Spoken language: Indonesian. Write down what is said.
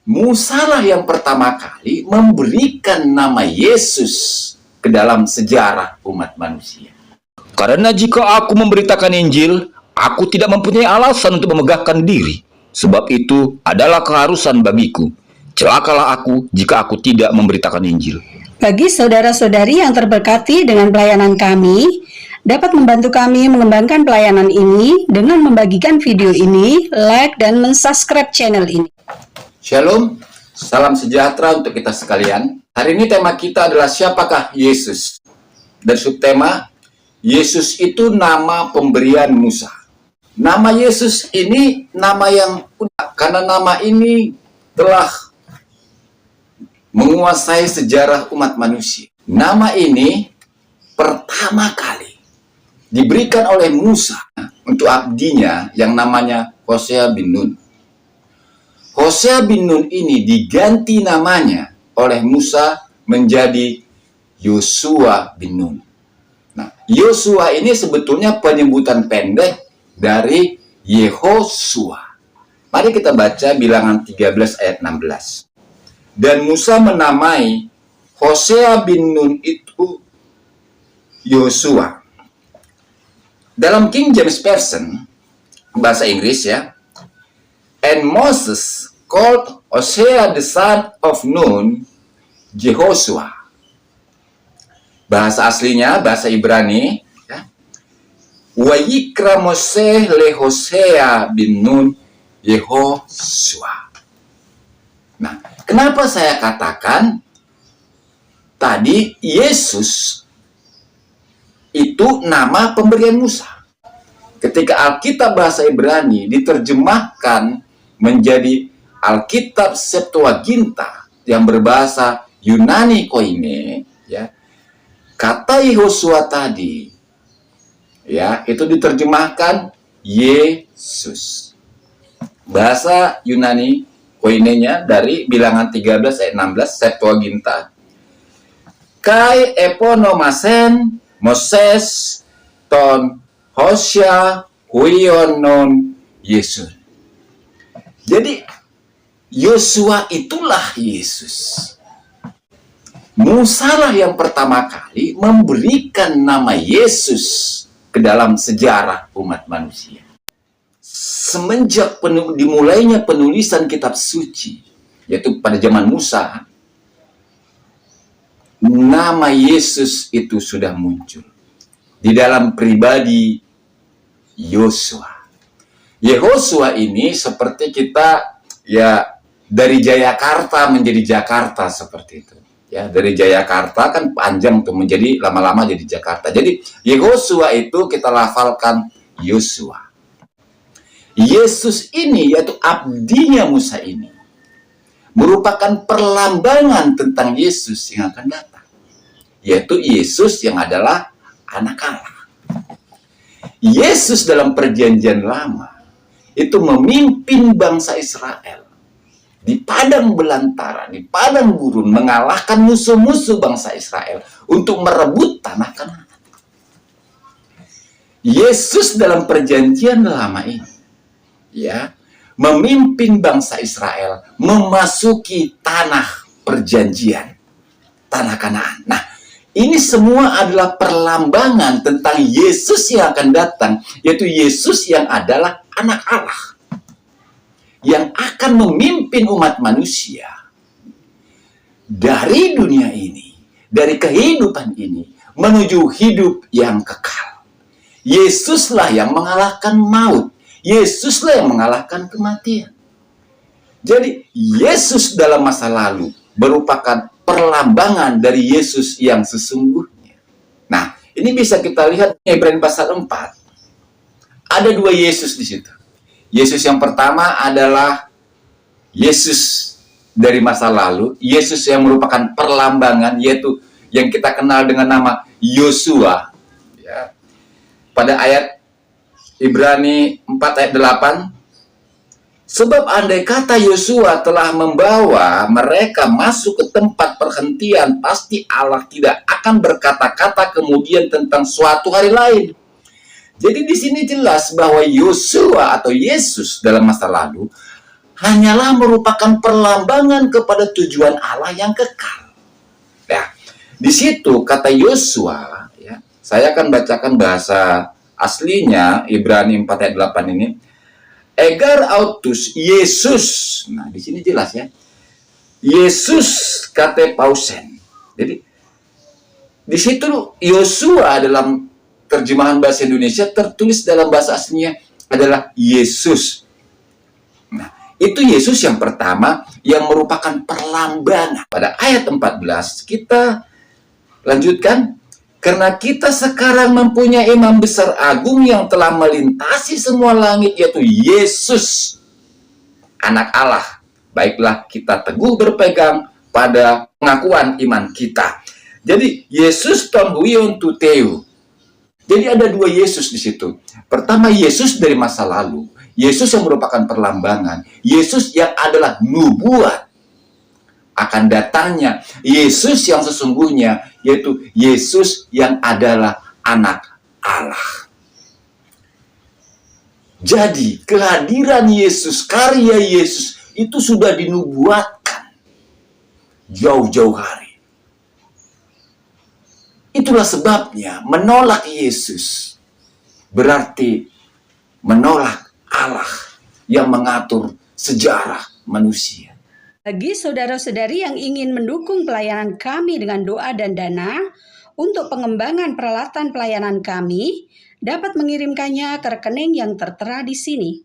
Musa lah yang pertama kali memberikan nama Yesus ke dalam sejarah umat manusia. Karena jika aku memberitakan Injil, aku tidak mempunyai alasan untuk memegahkan diri. Sebab itu adalah keharusan bagiku. Celakalah aku jika aku tidak memberitakan Injil. Bagi saudara-saudari yang terberkati dengan pelayanan kami, dapat membantu kami mengembangkan pelayanan ini dengan membagikan video ini, like, dan mensubscribe channel ini. Shalom, salam sejahtera untuk kita sekalian. Hari ini tema kita adalah siapakah Yesus? Dan subtema, Yesus itu nama pemberian Musa. Nama Yesus ini nama yang unik, karena nama ini telah menguasai sejarah umat manusia. Nama ini pertama kali diberikan oleh Musa untuk abdinya yang namanya Hosea bin Nun. Hosea bin Nun ini diganti namanya oleh Musa menjadi Yosua bin Nun. Nah, Yosua ini sebetulnya penyebutan pendek dari Yehosua. Mari kita baca Bilangan 13 ayat 16. Dan Musa menamai Hosea bin Nun itu Yosua. Dalam King James Version, bahasa Inggris ya, and Moses called Hosea the son of Nun, Jehoshua. Bahasa aslinya, bahasa Ibrani, ya. Wayikra Moshe le Hosea bin Nun, Yehoshua. Nah, kenapa saya katakan tadi Yesus itu nama pemberian Musa? Ketika Alkitab bahasa Ibrani diterjemahkan menjadi Alkitab Septuaginta yang berbahasa Yunani Koine, ya, kata Yehosua tadi, ya, itu diterjemahkan Yesus. Bahasa Yunani Koinenya dari Bilangan 13 ayat 16 Septuaginta. Kai eponomasen Moses ton Hosea huionon Yesus. Jadi Yosua itulah Yesus. Musa lah yang pertama kali memberikan nama Yesus ke dalam sejarah umat manusia. Semenjak dimulainya penulisan kitab suci, yaitu pada zaman Musa, nama Yesus itu sudah muncul di dalam pribadi Yosua. Yehosua ini seperti kita ya dari Jayakarta menjadi Jakarta seperti itu. Ya, dari Jayakarta kan panjang tuh menjadi lama-lama jadi Jakarta. Jadi Yehosua itu kita lafalkan Yosua. Yesus ini yaitu abdinya Musa ini merupakan perlambangan tentang Yesus yang akan datang. Yaitu Yesus yang adalah anak Allah. Yesus dalam perjanjian lama itu memimpin bangsa Israel di padang belantara, di padang gurun, mengalahkan musuh-musuh bangsa Israel untuk merebut tanah Kanaan. Yesus dalam perjanjian lama ini, ya, memimpin bangsa Israel memasuki tanah perjanjian, tanah Kanaan. Nah, ini semua adalah perlambangan tentang Yesus yang akan datang, yaitu Yesus yang adalah anak Allah, yang akan memimpin umat manusia dari dunia ini, dari kehidupan ini, menuju hidup yang kekal. Yesuslah yang mengalahkan maut. Yesuslah yang mengalahkan kematian. Jadi, Yesus dalam masa lalu merupakan perlambangan dari Yesus yang sesungguhnya. Nah, ini bisa kita lihat di Ibrani pasal 4. Ada dua Yesus di situ. Yesus yang pertama adalah Yesus dari masa lalu, Yesus yang merupakan perlambangan, yaitu yang kita kenal dengan nama Yosua. Ya. Pada ayat Ibrani 4 ayat 8, sebab andai kata Yosua telah membawa mereka masuk ke tempat perhentian, pasti Allah tidak akan berkata-kata kemudian tentang suatu hari lain. Jadi di sini jelas bahwa Yosua atau Yesus dalam masa lalu hanyalah merupakan perlambangan kepada tujuan Allah yang kekal. Nah, di situ kata Yosua, ya, saya akan bacakan bahasa aslinya Ibrani 4 ayat 8 ini. Egar autus Yesus. Nah, di sini jelas ya. Yesus kate pausen. Jadi di situ Yosua dalam terjemahan bahasa Indonesia tertulis dalam bahasa aslinya adalah Yesus. Nah, itu Yesus yang pertama yang merupakan perlambangan. Pada ayat 14 kita lanjutkan, karena kita sekarang mempunyai imam besar agung yang telah melintasi semua langit, yaitu Yesus, anak Allah. Baiklah kita teguh berpegang pada pengakuan iman kita. Jadi Yesus ton huion tu teu. Jadi ada dua Yesus di situ. Pertama Yesus dari masa lalu, Yesus yang merupakan perlambangan, Yesus yang adalah nubuat akan datangnya Yesus yang sesungguhnya, yaitu Yesus yang adalah anak Allah. Jadi kehadiran Yesus, karya Yesus itu sudah dinubuatkan jauh-jauh hari. Itulah sebabnya menolak Yesus berarti menolak Allah yang mengatur sejarah manusia. Bagi saudara-saudari yang ingin mendukung pelayanan kami dengan doa dan dana untuk pengembangan peralatan pelayanan kami, dapat mengirimkannya ke rekening yang tertera di sini.